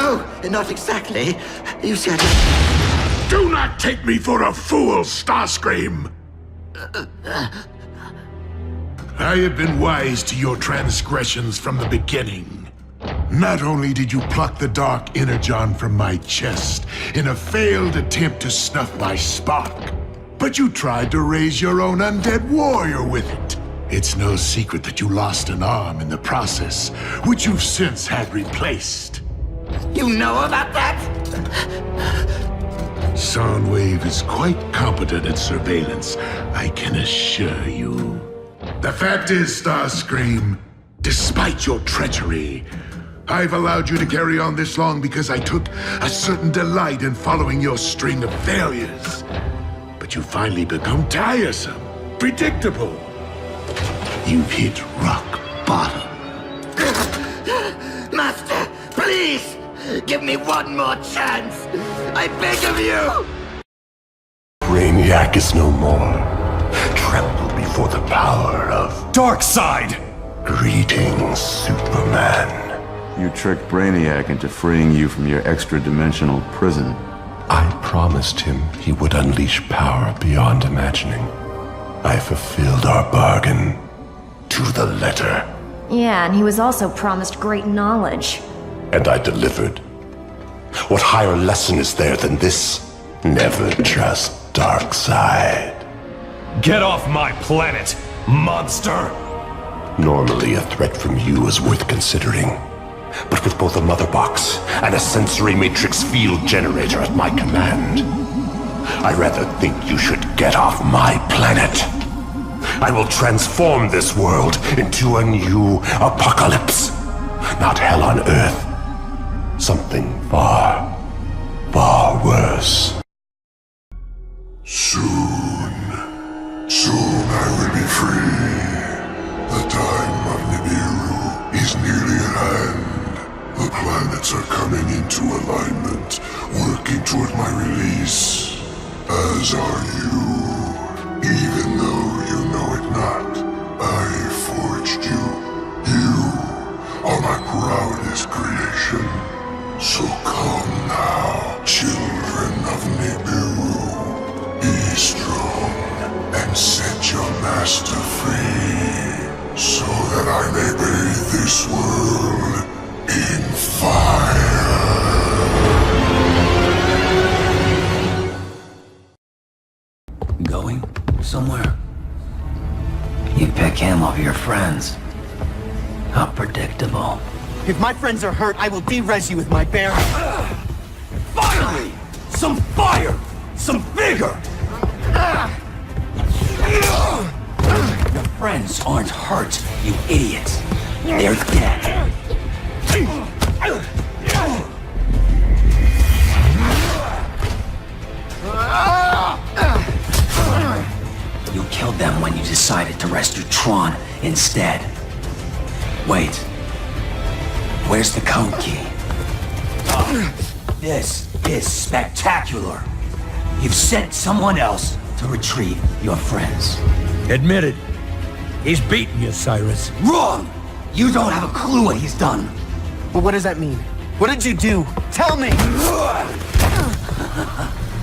Oh, not exactly. You said it. Do not take me for a fool, Starscream! I have been wise to your transgressions from the beginning. Not only did you pluck the dark energon from my chest in a failed attempt to snuff my spark, but you tried to raise your own undead warrior with it. It's no secret that you lost an arm in the process, which you've since had replaced. You know about that? Soundwave is quite competent at surveillance, I can assure you. The fact is, Starscream, despite your treachery, I've allowed you to carry on this long because I took a certain delight in following your string of failures. But you finally become tiresome, predictable. You've hit rock bottom. Master, please! Give me one more chance! I beg of you! Brainiac is no more. Tremble before the power of Darkseid! Greetings, Superman. You tricked Brainiac into freeing you from your extra-dimensional prison. I promised him he would unleash power beyond imagining. I fulfilled our bargain to the letter. Yeah, and he was also promised great knowledge. And I delivered. What higher lesson is there than this? Never trust Darkseid. Get off my planet, monster! Normally a threat from you is worth considering. But with both a mother box and a sensory matrix field generator at my command, I rather think you should get off my planet. I will transform this world into a new Apokolips. Not hell on Earth. Something far, far worse. Soon I will be free. The time of Nibiru is nearly at hand. The planets are coming into alignment, working toward my release. As are you. Even though you know it not, I forged you. You are my proudest creation. So come now, children of Nibiru. Be strong and set your master free, so that I may bathe this world in fire. Going somewhere? You pick him over your friends. How predictable. If my friends are hurt, I will de-res you with my bare... Finally! Some fire! Some vigor! Your friends aren't hurt, you idiots. They're dead. You killed them when you decided to rescue Tron instead. Wait. Where's the code key? This is spectacular. You've sent someone else to retrieve your friends. Admit it. He's beaten you, Cyrus. Wrong! You don't have a clue what he's done. But what does that mean? What did you do? Tell me!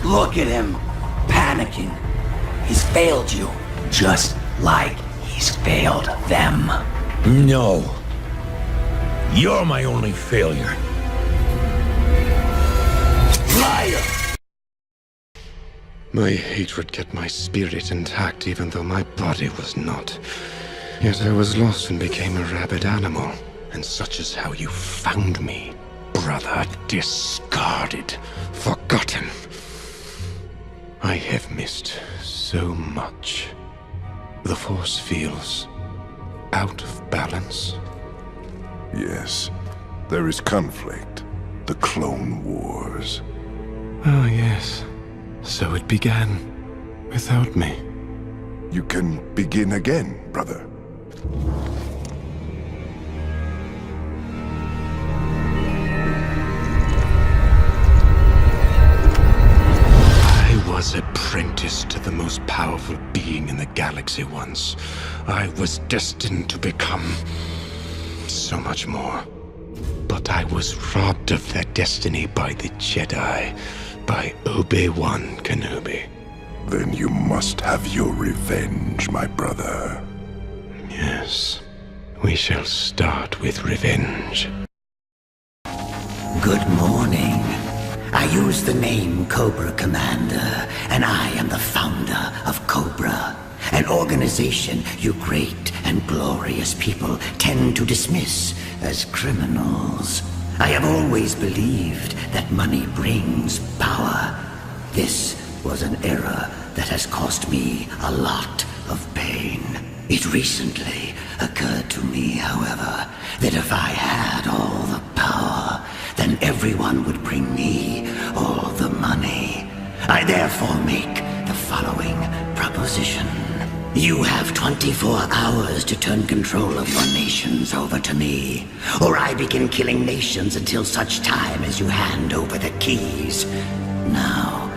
Look at him, panicking. He's failed you, just like he's failed them. No. You're my only failure. Liar! My hatred kept my spirit intact even though my body was not. Yet I was lost and became a rabid animal. And such is how you found me, brother. Discarded, forgotten. I have missed so much. The Force feels out of balance. Yes, there is conflict. The Clone Wars. Oh, yes. So it began. Without me. You can begin again, brother. I was apprenticed to the most powerful being in the galaxy once. I was destined to become so much more. But But I was robbed of that destiny by the Jedi, by Obi-Wan Kenobi. Then you must have your revenge, my brother. Yes, we shall start with revenge. Good morning. I use the name Cobra Commander, and I am the founder of Cobra, an organization you great and glorious people tend to dismiss as criminals. I have always believed that money brings power. This was an error that has cost me a lot of pain. It recently occurred to me, however, that if I had all the power, then everyone would bring me all the money. I therefore make the following proposition. You have 24 hours to turn control of your nations over to me, or I begin killing nations until such time as you hand over the keys. Now,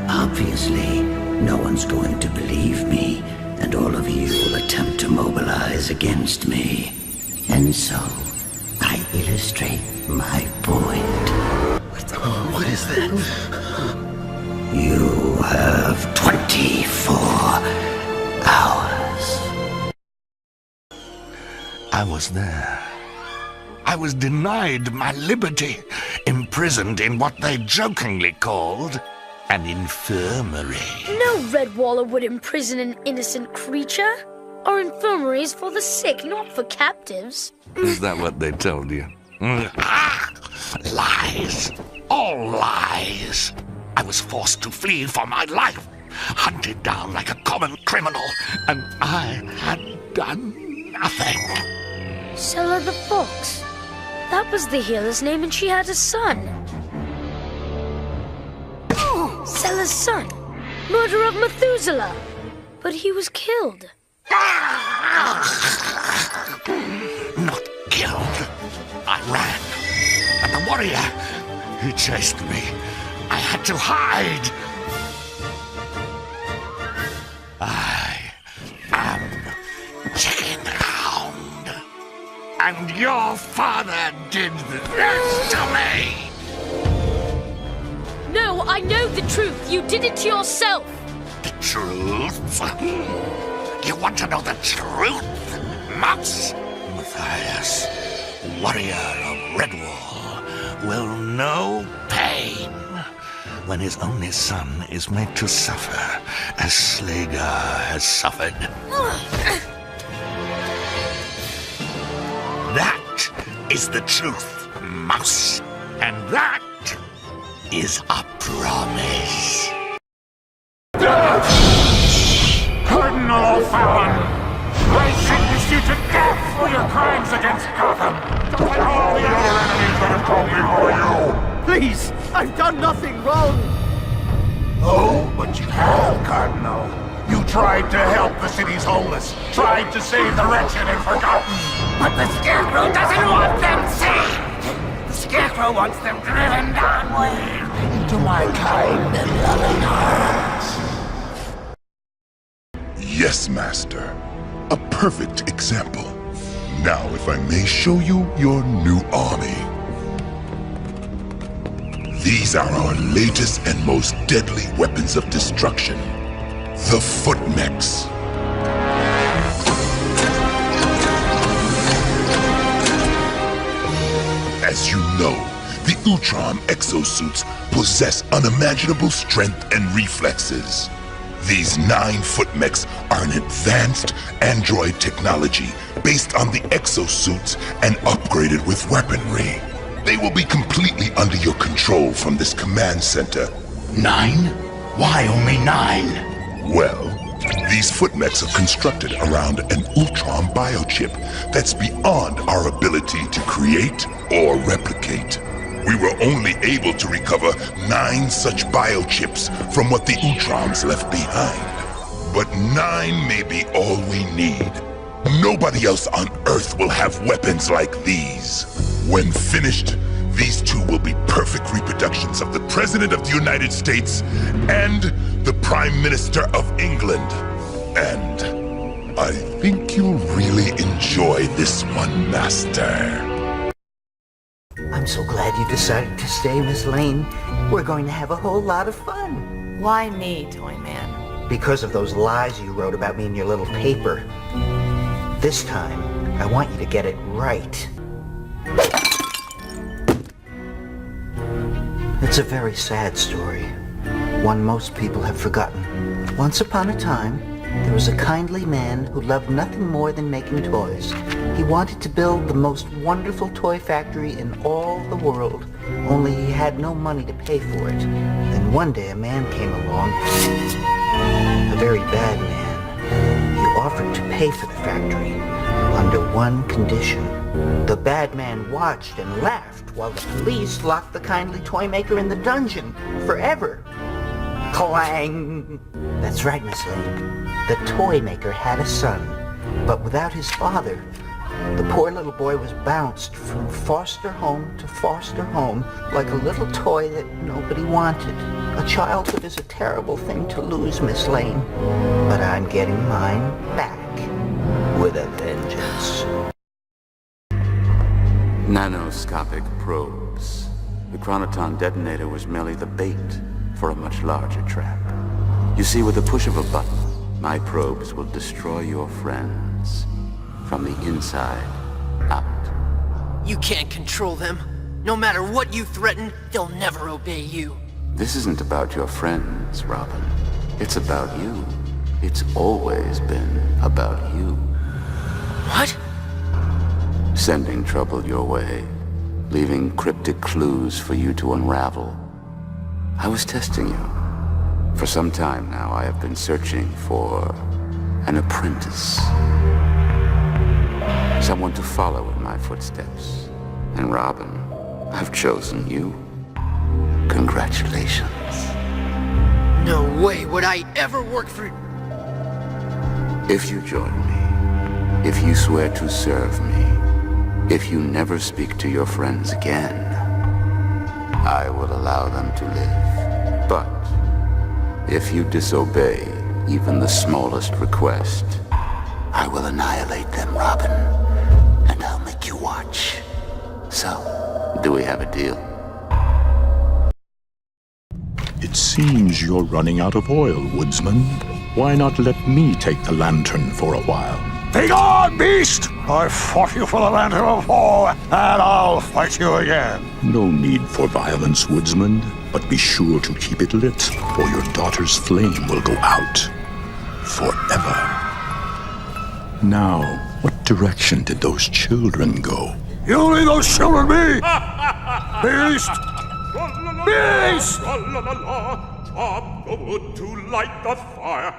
obviously, no one's going to believe me, and all of you will attempt to mobilize against me. And so, I illustrate my point. What is that? You have 24 hours. I was there. I was denied my liberty, imprisoned in what they jokingly called an infirmary. No Red Waller would imprison an innocent creature. Our infirmary is for the sick, not for captives. Is that what they told you? Lies. All lies. I was forced to flee for my life, hunted down like a common criminal, and I had done nothing. Sella the Fox. That was the healer's name, and she had a son. Sella's son. Murderer of Methuselah. But he was killed. Not killed. I ran. And the warrior, he chased me. I had to hide. I am Chicken Hound. And your father did this to me. No, I know the truth. You did it to yourself. The truth? You want to know the truth, Mouse? Matthias, warrior of Redwall, will know pain when his only son is made to suffer as Slagar has suffered. That is the truth, Mouse. And that is a promise. Cardinal O'Fallon, I sentence you to death for your crimes against Gotham. And all the other enemies that have come before you. Please, I've done nothing wrong. Oh, but you have, Cardinal. You tried to help the city's homeless, tried to save the wretched and forgotten. But the Scarecrow doesn't want them saved! The Scarecrow wants them driven downward into my kind and loving arms. Yes, Master. A perfect example. Now, if I may show you your new army. These are our latest and most deadly weapons of destruction. The Foot Mechs. As you know, the Utrom exosuits possess unimaginable strength and reflexes. These 9-foot mechs are an advanced android technology based on the exosuits and upgraded with weaponry. They will be completely under your control from this command center. 9? Why only 9? Well, these foot mechs are constructed around an Ultron biochip that's beyond our ability to create or replicate. We were only able to recover 9 such biochips from what the Utroms left behind. But 9 may be all we need. Nobody else on Earth will have weapons like these. When finished, these 2 will be perfect reproductions of the President of the United States and the Prime Minister of England. And I think you'll really enjoy this one, Master. I'm I'm so glad you decided to stay, Miss Lane. We're going to have a whole lot of fun. Why me, Toyman? Because of those lies you wrote about me in your little paper. This time, I want you to get it right. It's a very sad story. One most people have forgotten. Once upon a time, there was a kindly man who loved nothing more than making toys. He wanted to build the most wonderful toy factory in all the world, only he had no money to pay for it. Then one day a man came along, a very bad man. He offered to pay for the factory under one condition. The bad man watched and laughed while the police locked the kindly Toymaker in the dungeon forever. Clang! That's right, Miss Lane. The Toymaker had a son, but without his father, the poor little boy was bounced from foster home to foster home like a little toy that nobody wanted. A childhood is a terrible thing to lose, Miss Lane, but I'm getting mine back with a vengeance. Nanoscopic probes. The Chronoton detonator was merely the bait for a much larger trap. You see, with the push of a button, my probes will destroy your friends from the inside out. You can't control them. No matter what you threaten, they'll never obey you. This isn't about your friends, Robin. It's about you. It's always been about you. What? Sending trouble your way, leaving cryptic clues for you to unravel. I was testing you. For some time now, I have been searching for an apprentice. Someone to follow in my footsteps. And Robin, I've chosen you. Congratulations. No way would I ever work for... If you join me, if you swear to serve me, if you never speak to your friends again, I will allow them to live. But if you disobey even the smallest request, I will annihilate them, Robin. And I'll make you watch. So, do we have a deal? It seems you're running out of oil, woodsman. Why not let me take the lantern for a while? Begone, beast! I fought you for the lantern before, and I'll fight you again. No need for violence, woodsman, but be sure to keep it lit, or your daughter's flame will go out. Forever. Now, what direction did those children go? You leave those children be! Beast! Beast! Chop the wood to light the fire.